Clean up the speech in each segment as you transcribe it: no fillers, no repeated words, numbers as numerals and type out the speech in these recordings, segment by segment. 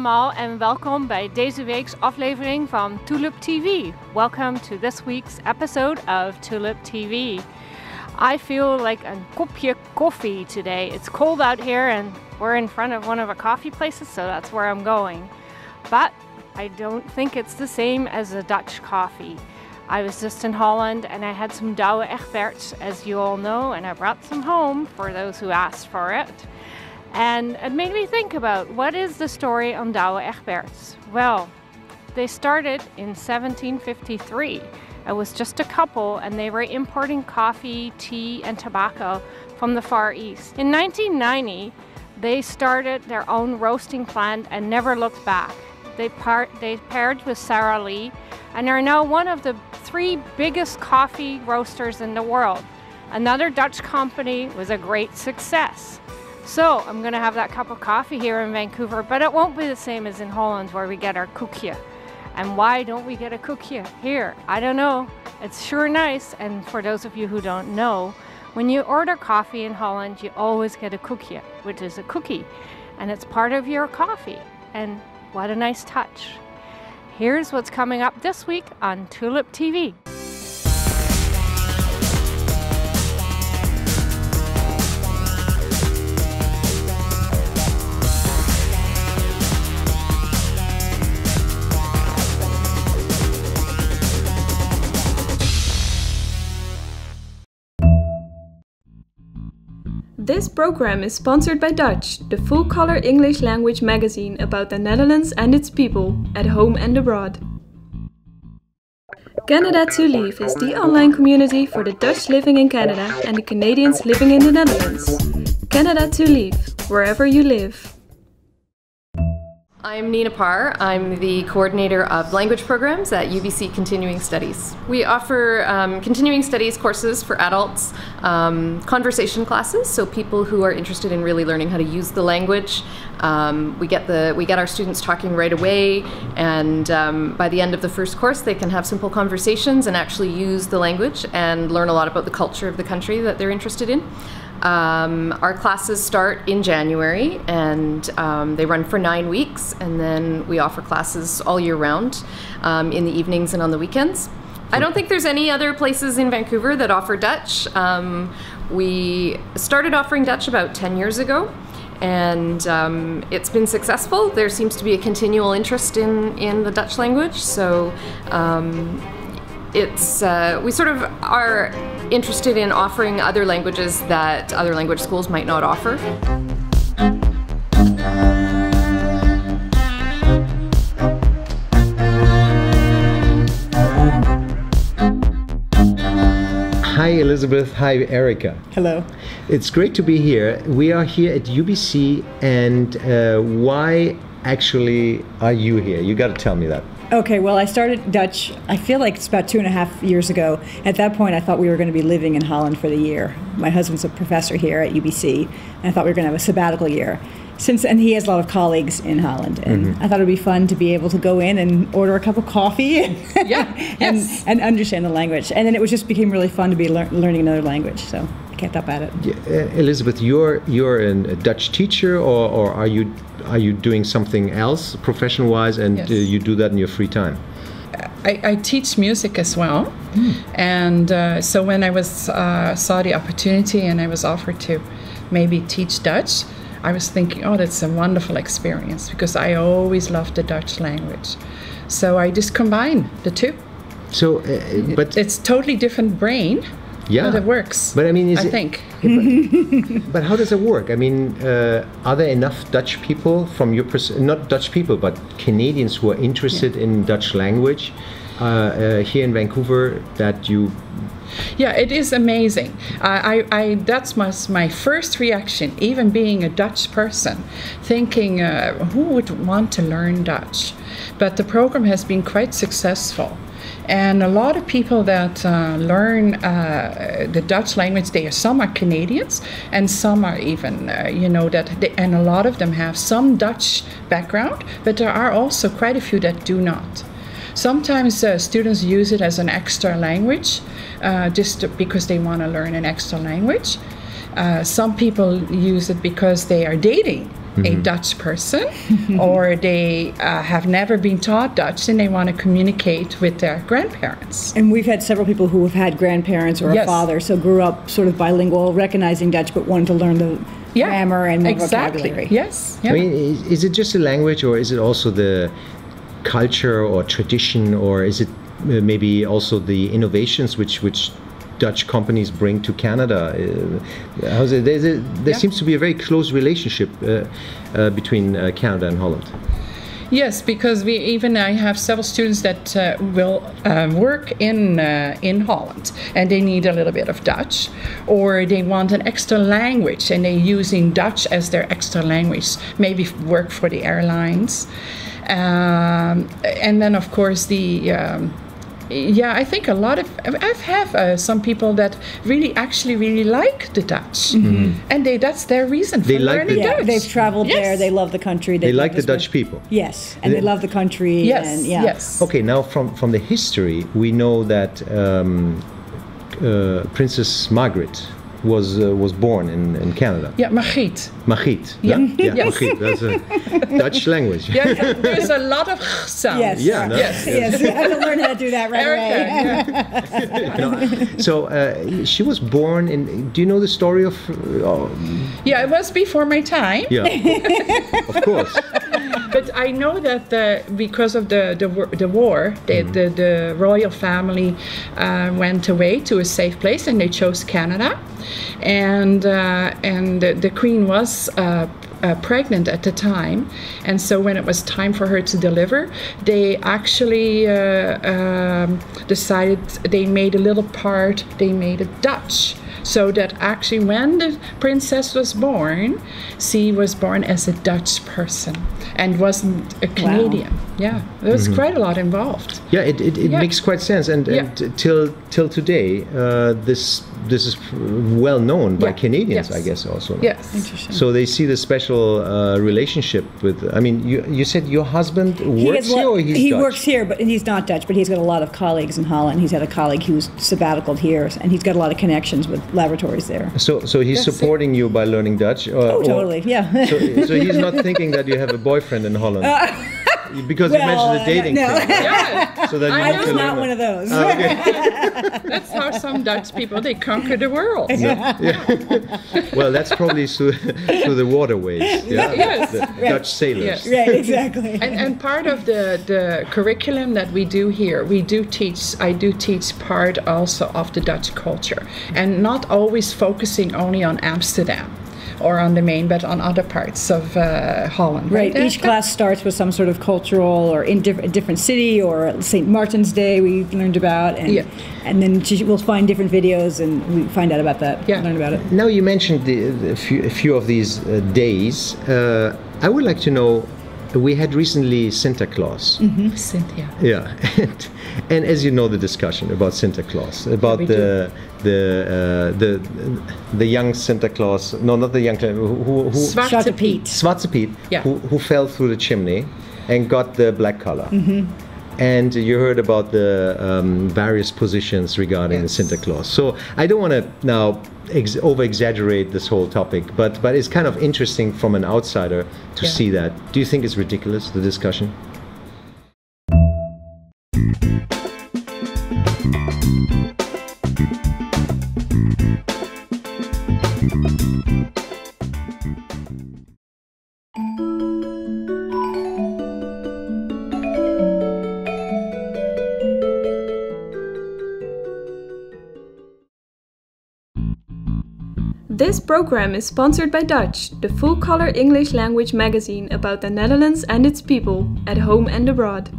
allemaal en welkom bij deze week's aflevering van TulipTV. Welcome to this week's episode of TulipTV. I feel like a kopje coffee today. It's cold out here and we're in front of one of our coffee places, so that's where I'm going. But I don't think it's the same as a Dutch coffee. I was just in Holland and I had some Douwe Egberts, as you all know, and I brought some home for those who asked for it. And it made me think about, what is the story on Douwe Egberts? Well, they started in 1753. It was just a couple and they were importing coffee, tea and tobacco from the Far East. In 1990, they started their own roasting plant and never looked back. They paired with Sarah Lee and are now one of the 3 biggest coffee roasters in the world. Another Dutch company was a great success. So I'm going to have that cup of coffee here in Vancouver, but it won't be the same as in Holland where we get our koekje. And why don't we get a koekje here? I don't know. It's sure nice. And for those of you who don't know, when you order coffee in Holland, you always get a koekje, which is a cookie. And it's part of your coffee. And what a nice touch. Here's what's coming up this week on TulipTV. This program is sponsored by Dutch, the full-color English language magazine about the Netherlands and its people, at home and abroad. Canada to Leave is the online community for the Dutch living in Canada and the Canadians living in the Netherlands. Canada to Leave, wherever you live. I'm Nina Parr. I'm the coordinator of language programs at UBC Continuing Studies. We offer continuing studies courses for adults, conversation classes, so people who are interested in really learning how to use the language. We get our students talking right away, and by the end of the first course they can have simple conversations and actually use the language and learn a lot about the culture of the country that they're interested in. Our classes start in January and they run for 9 weeks, and then we offer classes all year round in the evenings and on the weekends. I don't think there's any other places in Vancouver that offer Dutch. We started offering Dutch about 10 years ago, and it's been successful. There seems to be a continual interest in the Dutch language, so we sort of are interested in offering other languages that other language schools might not offer. Hi Elisabeth, hi Erika. Hello. It's great to be here. We are here at UBC, and why actually are you here? You got to tell me that. Okay, well, I started Dutch, I feel like it's about 2.5 years ago. At that point, I thought we were going to be living in Holland for the year. My husband's a professor here at UBC, and I thought we were going to have a sabbatical year. And he has a lot of colleagues in Holland, and I thought it would be fun to be able to go in and order a cup of coffee and understand the language. And then it became really fun to be learning another language, so I kept up at it. Yeah, Elisabeth, you're a Dutch teacher, or are you doing something else profession-wise, and Yes. You do that in your free time? I teach music as well, and so when I saw the opportunity and I was offered to maybe teach Dutch, I was thinking, oh, that's a wonderful experience, because I always loved the Dutch language. So I just combine the two. So, but it's totally different brain, yeah, but it works. But I mean, I think. But how does it work? I mean, are there enough Dutch people from your not Dutch people, but Canadians who are interested in Dutch language here in Vancouver that you? Yeah, it is amazing. That was my first reaction, even being a Dutch person, thinking who would want to learn Dutch? But the program has been quite successful. And a lot of people that learn the Dutch language, some are Canadians and some are even, and a lot of them have some Dutch background, but there are also quite a few that do not. Sometimes students use it as an extra language, just because they want to learn an extra language. Some people use it because they are dating a Dutch person, or they have never been taught Dutch and they want to communicate with their grandparents. And we've had several people who have had grandparents or a father, so grew up sort of bilingual, recognizing Dutch, but wanted to learn the grammar and more vocabulary. Yes. Yeah. I mean, is it just a language, or is it also the culture or tradition, or is it maybe also the innovations which Dutch companies bring to Canada? There seems to be a very close relationship between Canada and Holland. Yes, because I have several students that will work in Holland, and they need a little bit of Dutch, or they want an extra language, and they're using Dutch as their extra language. Maybe work for the airlines, and then of course I think a lot of I've have some people that really like the Dutch, and that's their reason for learning Dutch. They've traveled there. They love the country. They like the Dutch people. Yes, and they love the country. Yes, and, yes. Okay, now from the history, we know that Princess Margaret was born in Canada. Yeah, Margriet. Margriet. Yeah. Yes. Yes. Margriet. That's a Dutch language. Yeah, there's a lot of sounds. Yes. Yeah. No? Yes. You have to learn how to do that right away. Erika, She was born in. Do you know the story of? Yeah, it was before my time. Yeah. Of course. But I know that because of the war, the royal family went away to a safe place, and they chose Canada, and the Queen was pregnant at the time, and so when it was time for her to deliver, they actually decided they made a little part. They made it Dutch. So that actually when the princess was born, she was born as a Dutch person and wasn't a Canadian. Wow. Yeah, there was quite a lot involved. Yeah, it makes quite sense. And till today, this is well known by Canadians, I guess, also. Yes. Interesting. So they see the special relationship with. I mean, you said your husband works here, or he's He Dutch? works here, but he's not Dutch. But he's got a lot of colleagues in Holland. He's had a colleague who's sabbaticaled here, and he's got a lot of connections with laboratories there. So he's supporting you by learning Dutch? Totally, yeah. So he's not thinking that you have a boyfriend in Holland? Because you mentioned the dating thing. Yeah. So that I was not one of those. That's how some Dutch people, they conquer the world. Well, that's probably through the waterways. Yeah? Yes. The Dutch sailors. Yes. Right, exactly. And part of the curriculum that we do here, I do teach part also of the Dutch culture, and not always focusing only on Amsterdam or on the main, but on other parts of Holland. Right. Each class starts with some sort of cultural or in a different city, or St. Martin's Day we learned about, and then we'll find different videos and we find out about that. Yeah. Learn about it. Now you mentioned a few of these days. I would like to know. We had recently Santa Claus. Cynthia. Yeah, and as you know, the discussion about Santa Claus, about the young Santa Claus. No, not the young. Who Zwarte Piet. Zwarte Piet, Yeah. who fell through the chimney and got the black color. And you heard about the various positions regarding the Santa Claus. So I don't want to now over-exaggerate this whole topic, but it's kind of interesting from an outsider to see that. Do you think it's ridiculous, the discussion? This program is sponsored by Dutch, the full-color English language magazine about the Netherlands and its people, at home and abroad.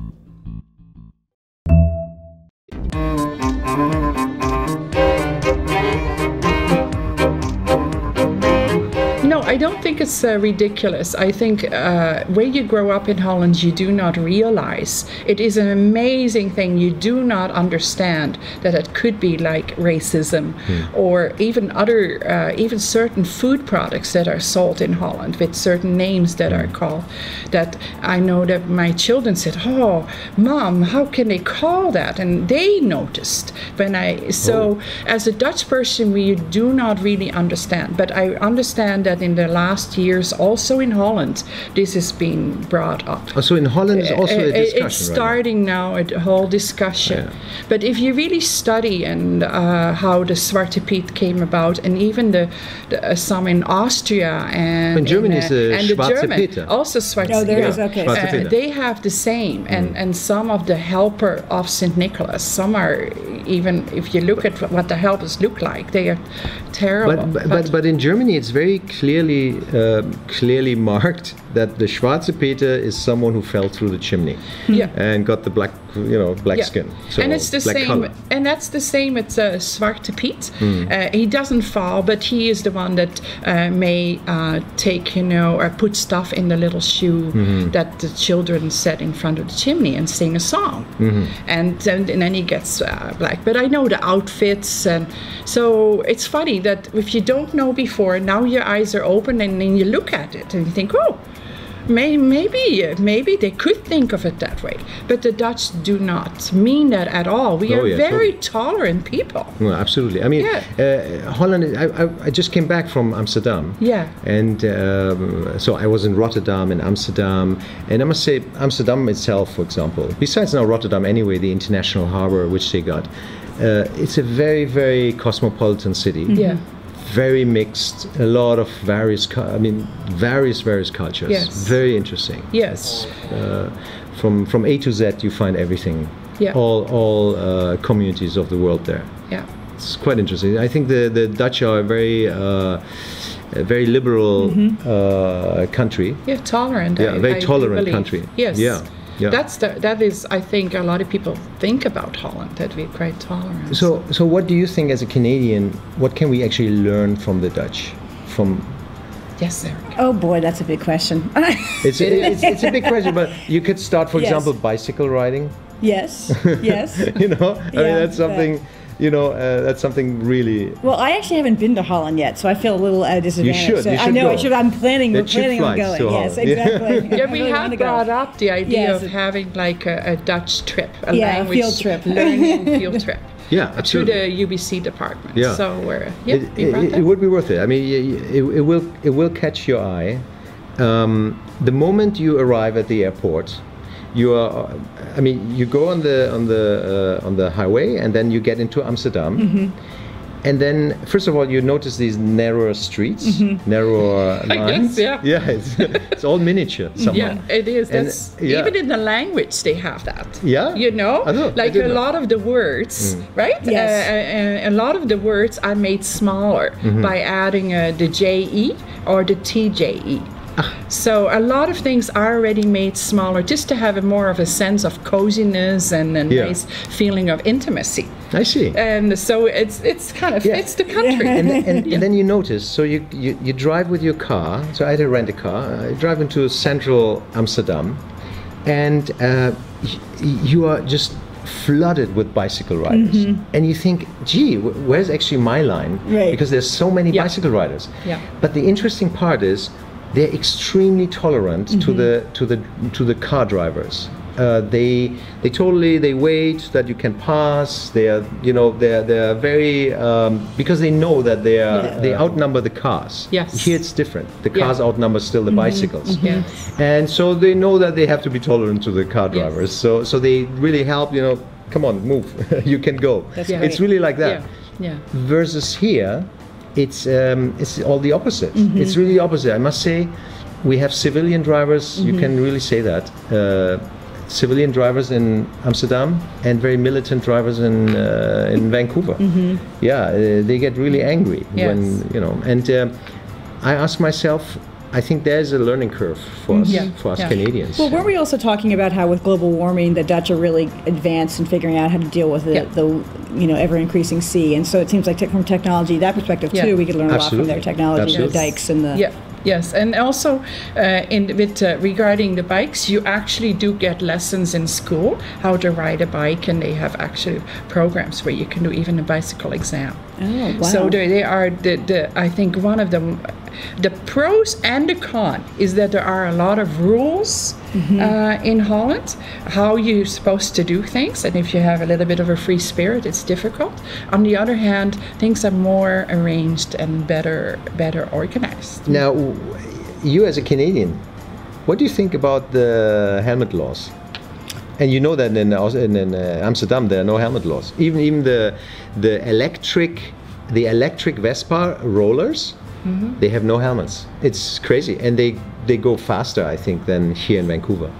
No, I don't think it's ridiculous. I think when you grow up in Holland, you do not realize it is an amazing thing. You do not understand that it could be like racism, or even other, even certain food products that are sold in Holland with certain names that are called. That I know that my children said, "Oh, Mom, how can they call that?" And they noticed when as a Dutch person, we do not really understand. But I understand that in the last years, also in Holland, this is being brought up. Oh, so in Holland is also a discussion. It's starting now, a whole discussion. Yeah. But if you really study and how the Zwarte Piet came about, and even some in Austria and in Germany is the and the Schwarze German, Peter. also Zwarte. Oh, there is, okay. Schwarze Peter. They have the same, and some of the helper of St. Nicholas, some are even, if you look at what the helpers look like, they are terrible. But in Germany, it's very clearly marked that the Schwarze Peter is someone who fell through the chimney, and got the black skin. So and it's the black same, color. and that's the same with Zwarte Piet. He doesn't fall, but he is the one that may take, or put stuff in the little shoe that the children set in front of the chimney and sing a song, and then he gets black. But I know the outfits, and so it's funny that if you don't know before, now your eyes are open, and then you look at it and you think, oh, maybe they could think of it that way, but the Dutch do not mean that at all. We are very tolerant people. Well, absolutely. I mean, Holland. I just came back from Amsterdam. Yeah. And so I was in Rotterdam and Amsterdam, and I must say, Amsterdam itself, for example, besides now Rotterdam anyway, the international harbor which they got, it's a very, very cosmopolitan city. Yeah. Very mixed, a lot of various cultures. Yes. Very interesting. Yes. From A to Z, you find everything. Yeah. All communities of the world there. Yeah. It's quite interesting. I think the Dutch are a very liberal country. Yeah, tolerant. Yeah, very tolerant believe. country. Yes. Yeah. Yeah. That is, I think, a lot of people think about Holland, that we're quite tolerant. So what do you think, as a Canadian, what can we actually learn from the Dutch? Yes, Erika. Oh boy, that's a big question. It's a big question, but you could start, for example, bicycle riding. Yes. I mean, that's something. That's something really. Well, I actually haven't been to Holland yet, so I feel a little at a disadvantage. You should. I know. Go. I should. We're planning on going. Yes, exactly. Yeah, we have brought up the idea of having like a Dutch trip, a language field trip, learning field trip. Yeah, absolutely. To the UBC department. Yeah. So it would be worth it. I mean, it will catch your eye. The moment you arrive at the airport, you go on the highway, and then you get into Amsterdam, and then first of all you notice these narrower streets, narrower lines. It's all miniature somehow. Yeah, it is. That's, even in the language they have that. Yeah, I know, like a lot of the words, right? Yes. A lot of the words are made smaller by adding the JE or the TJE. So a lot of things are already made smaller, just to have more of a sense of coziness and a nice feeling of intimacy. I see. And so it's kind of fits the country. And then you notice, so you drive with your car. So I had to rent a car. I drive into central Amsterdam, and you are just flooded with bicycle riders, and you think, gee, where's actually my line? Right. Because there's so many bicycle riders. Yeah. But the interesting part is, they're extremely tolerant to the car drivers. They wait that you can pass. They're very because they know that they outnumber the cars. Yes. Here it's different. The cars outnumber still the bicycles. Yes. And so they know that they have to be tolerant to the car drivers. So they really help. Come on, move. You can go. That's It's really like that. Yeah. Versus here, it's all the opposite. It's really the opposite. I must say, we have civilian drivers. You can really say that. Civilian drivers in Amsterdam and very militant drivers in Vancouver. They get really angry when And I ask myself, I think there's a learning curve for us Canadians. Well, weren't we also talking about how with global warming, the Dutch are really advanced in figuring out how to deal with the ever increasing sea, and so it seems like from technology, that perspective too, we could learn a lot from their technology, the dikes and the. Yes, and also regarding the bikes, you actually do get lessons in school how to ride a bike, and they have actually programs where you can do even a bicycle exam. Oh, wow. So they are I think one of the pros and the con is that there are a lot of rules in Holland, how you're supposed to do things, and if you have a little bit of a free spirit, it's difficult. On the other hand, things are more arranged and better organized. Now, you as a Canadian, what do you think about the helmet laws? And you know that in Amsterdam there are no helmet laws. Even the electric Vespa rollers, they have no helmets. It's crazy, and they go faster, I think, than here in Vancouver.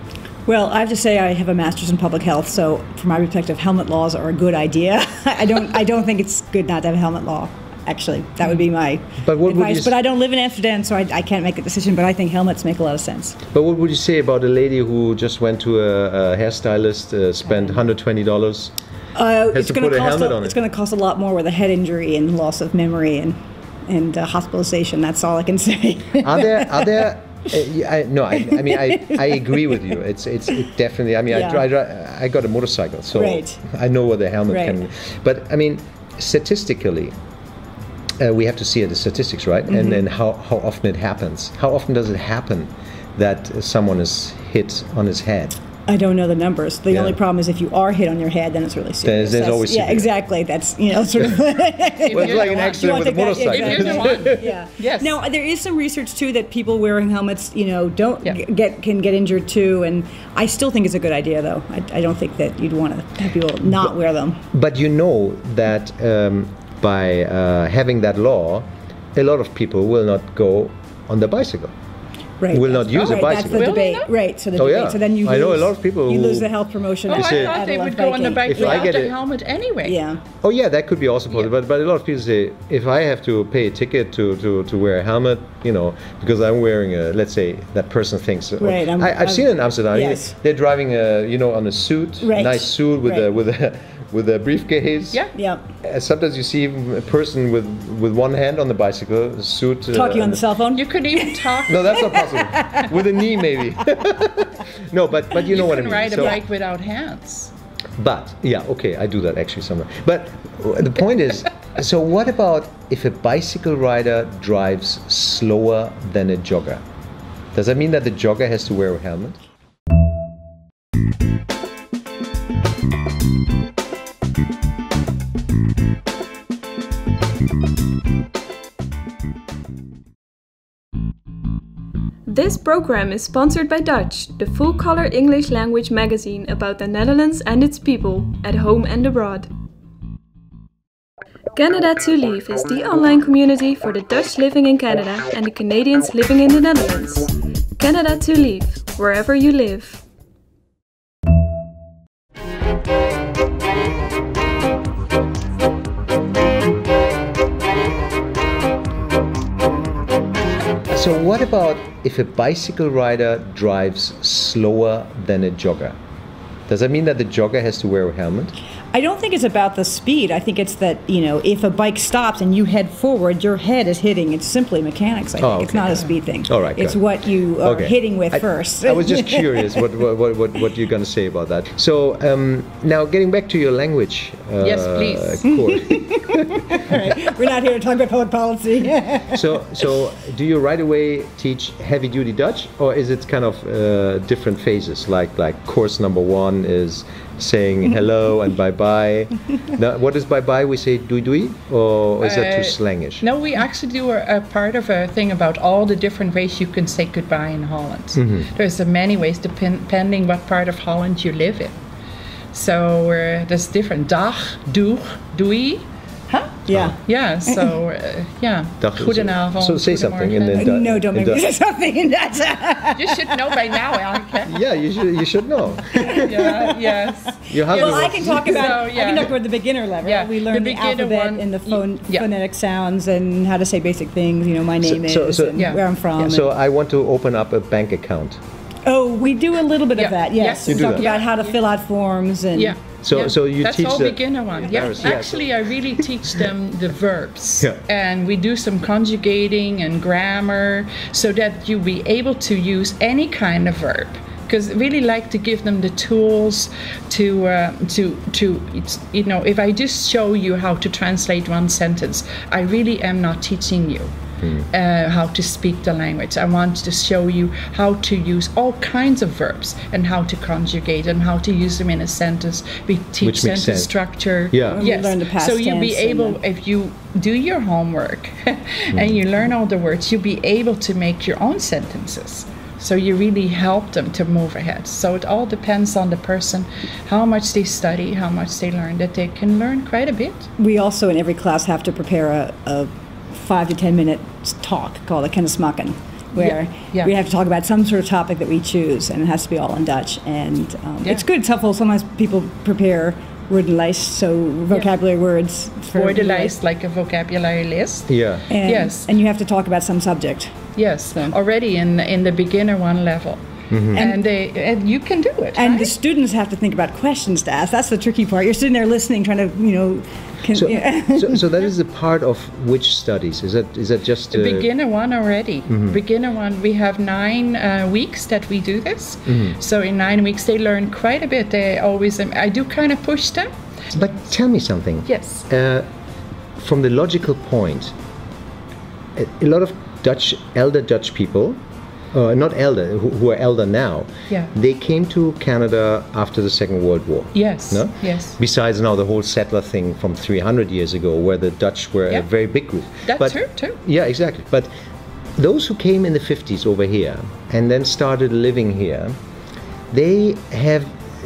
Well, I have to say I have a master's in public health, so from my perspective, helmet laws are a good idea. I don't think it's good not to have a helmet law. Actually, that would be my advice. But I don't live in Amsterdam, so I can't make a decision. But I think helmets make a lot of sense. But what would you say about a lady who just went to a hairstylist, spent $120? Has to put a helmet on it. It's going to cost a lot more with a head injury and loss of memory and hospitalization. That's all I can say. Are there? I mean, I agree with you. It definitely. I mean, I got a motorcycle, so I know what the helmet can. But I mean, statistically, we have to see the statistics, right? And then how often it happens. How often does it happen that someone is hit on his head? I don't know the numbers. The only problem is if you are hit on your head, then it's really serious. There's always severe. Exactly. That's sort of. Well, it's like an accident with a motorcycle. If you're the one. Yeah. Yes. Now there is some research too that people wearing helmets, don't can get injured too, and I still think it's a good idea though. I don't think that you'd want to have people not wear them. But you know that by having that law, a lot of people will not go on the bicycle. Right. Will not use a bicycle. That's the debate. Right. So the debate. So then you lose, I know a lot of people you who lose the health promotion. I thought they would go on the bike without the helmet anyway. Yeah. Oh yeah, that could be also possible. But a lot of people say, if I have to pay a ticket to wear a helmet, because I'm wearing let's say that person thinks. Right. I've seen it in Amsterdam. Yes. They're driving on a suit, nice suit with a briefcase. Yeah. Yeah. Sometimes you see a person with one hand on the bicycle, a suit. Talking on the cell phone. You could even talk. No, that's not possible. With a knee, maybe. No, but you know what I mean. You can ride a bike without hands. But okay, I do that actually somewhere. But the point is, so what about if a bicycle rider drives slower than a jogger? Does that mean that the jogger has to wear a helmet? This program is sponsored by Dutch, the full-color English language magazine about the Netherlands and its people, at home and abroad. Canada to Leave is the online community for the Dutch living in Canada and the Canadians living in the Netherlands. Canada to Leave, wherever you live. So what about if a bicycle rider drives slower than a jogger? Does that mean that the jogger has to wear a helmet? I don't think it's about the speed. I think it's that, if a bike stops and you head forward, your head is hitting. It's simply mechanics, I think. Okay. It's not a speed thing. All right, it's what you are hitting with first. I was just curious what you're going to say about that. So now getting back to your language yes, please. course. All right. We're not here to talk about public policy. So do you right away teach heavy-duty Dutch, or is it kind of different phases? Like course number 1 is saying hello and bye-bye. Now, what is bye-bye? We say doei, or is that too slangish? No, we actually do a part of a thing about all the different ways you can say goodbye in Holland. There's many ways depending what part of Holland you live in. So there's different. Dag, doeg, doei. Huh? Yeah. Yeah, so, Goedenavond. So say something and then... No, don't make me say something in that. You should know by now, Erika. Yeah, you should know. Yeah, yes. Your husband Well, I can talk about So, yeah. the beginner level. Yeah, We learn the alphabet and the phonetic sounds and how to say basic things. My name is and where I'm from. So I want to open up a bank account. Oh, we do a little bit of that, yes. You We do talk that. about how to fill out forms and... Yeah. So you That's teach all the beginner one. Yeah. Yes. Actually, I really teach them the verbs, Yeah. and we do some conjugating and grammar, so that you be able to use any kind of verb. because I really like to give them the tools to you know, if I just show you how to translate one sentence, I really am not teaching you how to speak the language. I want to show you how to use all kinds of verbs and how to conjugate and how to use them in a sentence. We teach sentence structure. Yeah. We learn the past So you'll be tense able, if you do your homework and you learn all the words, you'll be able to make your own sentences. So you really help them to move ahead. So it all depends on the person, how much they study, how much they learn, that they can learn quite a bit. We also, in every class, have to prepare a 5 to 10 minute talk called a kennismaken, where we have to talk about some sort of topic that we choose, and it has to be all in Dutch. And it's good. It's helpful. Sometimes people prepare woordenlijst, so vocabulary words. Woordenlijst, like a vocabulary list. Yeah. And, yes. And you have to talk about some subject. Yes, already in the beginner one level. And you can do it. And right? the students have to think about questions to ask. That's the tricky part. You're sitting there listening, trying to, you know. So that is a part of which studies? Is that just the beginner one already? Beginner one, we have 9 weeks that we do this. So in 9 weeks they learn quite a bit. They always, I do kind of push them. But tell me something. Yes. From the logical point, a lot of elder Dutch people, not elder, who are elder now, they came to Canada after the Second World War. Yes. No? Yes. Besides now the whole settler thing from 300 years ago, where the Dutch were a very big group. That's true too. Yeah, exactly. But those who came in the 50s over here and then started living here, they have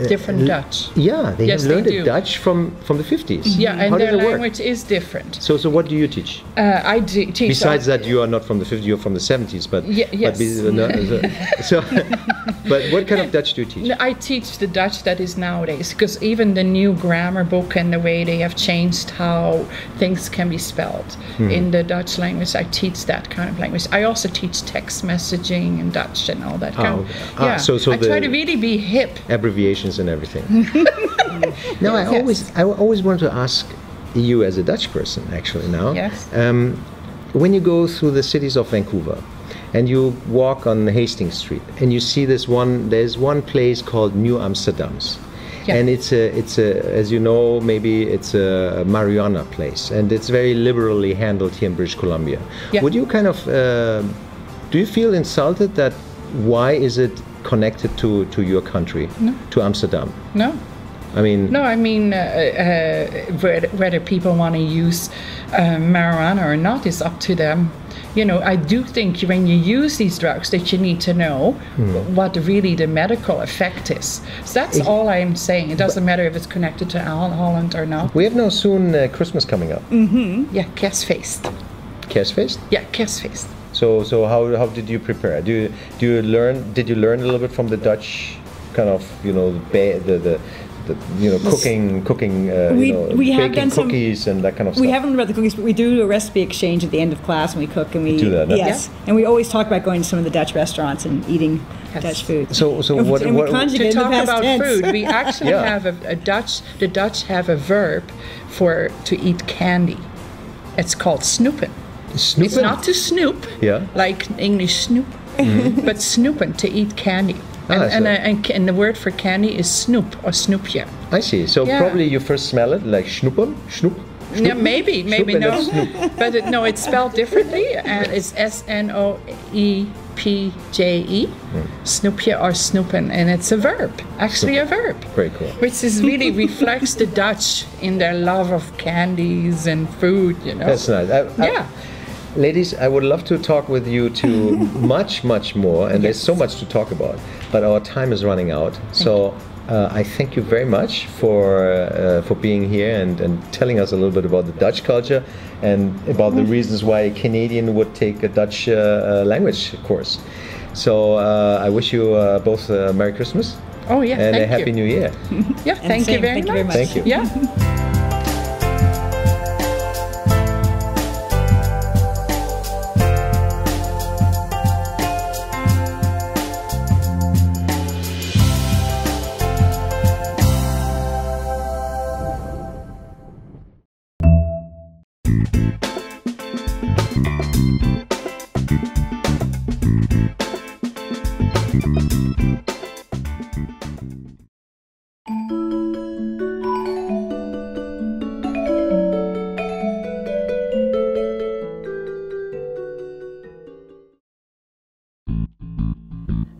different Dutch. Yeah, they have learned the Dutch from the 50s. Yeah, and How their does it language is different. So what do you teach? I teach. Besides that, you are not from the 50s, you're from the 70s, but yes. But what kind of Dutch do you teach? I teach the Dutch that is nowadays, because even the new grammar book and the way they have changed how things can be spelled in the Dutch language, I teach that kind of language. I also teach text messaging in Dutch and all that kind of. Yeah. So I try to really be hip. Abbreviations and everything. Now, I always want to ask you as a Dutch person, actually, now. Yes. When you go through the cities of Vancouver and you walk on Hastings Street and you see there's one place called New Amsterdam's. Yeah. And it's a, as you know, maybe it's a marijuana place, and it's very liberally handled here in British Columbia. Yeah. Would you kind of, do you feel insulted that why is it connected to your country, to Amsterdam? No. I mean, whether people want to use marijuana or not is up to them. You know, I do think when you use these drugs that you need to know what really the medical effect is. So that's all I'm saying. It doesn't matter if it's connected to Holland or not. We have now soon Christmas coming up. Yeah, Kerstfeest. Kerstfeest? Yeah, Kerstfeest. So how did you prepare? Did you learn a little bit from the Dutch kind of, you know, the cooking, we have baking done cookies and that kind of stuff? We haven't read the cookies, but we do a recipe exchange at the end of class, and we cook and we do that. No? Yes, and we always talk about going to some of the Dutch restaurants and eating Dutch food. So what to talk about food? We actually have the Dutch have a verb to eat candy. It's called snoepen. Snoepen? It's not to snoop, like English snoop, but snoepen, to eat candy. And the word for candy is snoep or snoepje. I see. So probably you first smell it like snoepen, snoep. Yeah, maybe no. But it's spelled differently, and it's Snoepje, snoepje or snoepen, and it's a verb, actually a verb. Very cool. Which is really reflects the Dutch in their love of candies and food, you know. That's nice. Ladies, I would love to talk with you too much more, and there's so much to talk about, but our time is running out. So I thank you very much for being here and telling us a little bit about the Dutch culture and about the reasons why a Canadian would take a Dutch language course. So I wish you both a Merry Christmas. Oh yeah, and a Happy New Year. Yeah, thank you very much. Thank you. Yeah.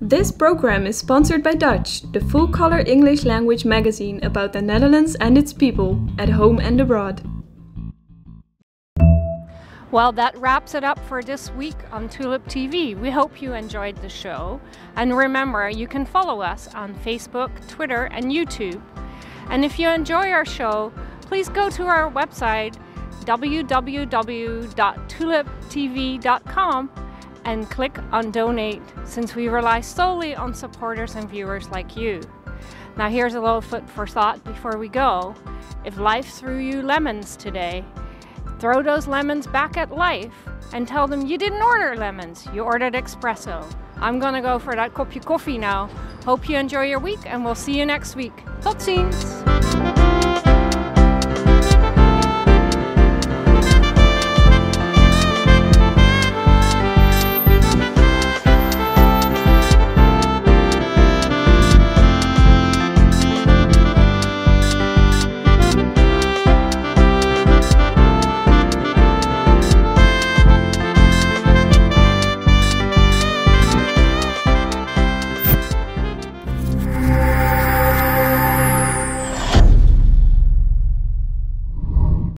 This program is sponsored by Dutch, the full-color English language magazine about the Netherlands and its people, at home and abroad. Well, that wraps it up for this week on Tulip TV. We hope you enjoyed the show. And remember, you can follow us on Facebook, Twitter, and YouTube. And if you enjoy our show, please go to our website, www.tuliptv.com, and click on Donate, since we rely solely on supporters and viewers like you. Now here's a little food for thought before we go. If life threw you lemons today, throw those lemons back at life and tell them you didn't order lemons, you ordered espresso. I'm gonna go for that kopje koffie now. Hope you enjoy your week and we'll see you next week. Tot ziens!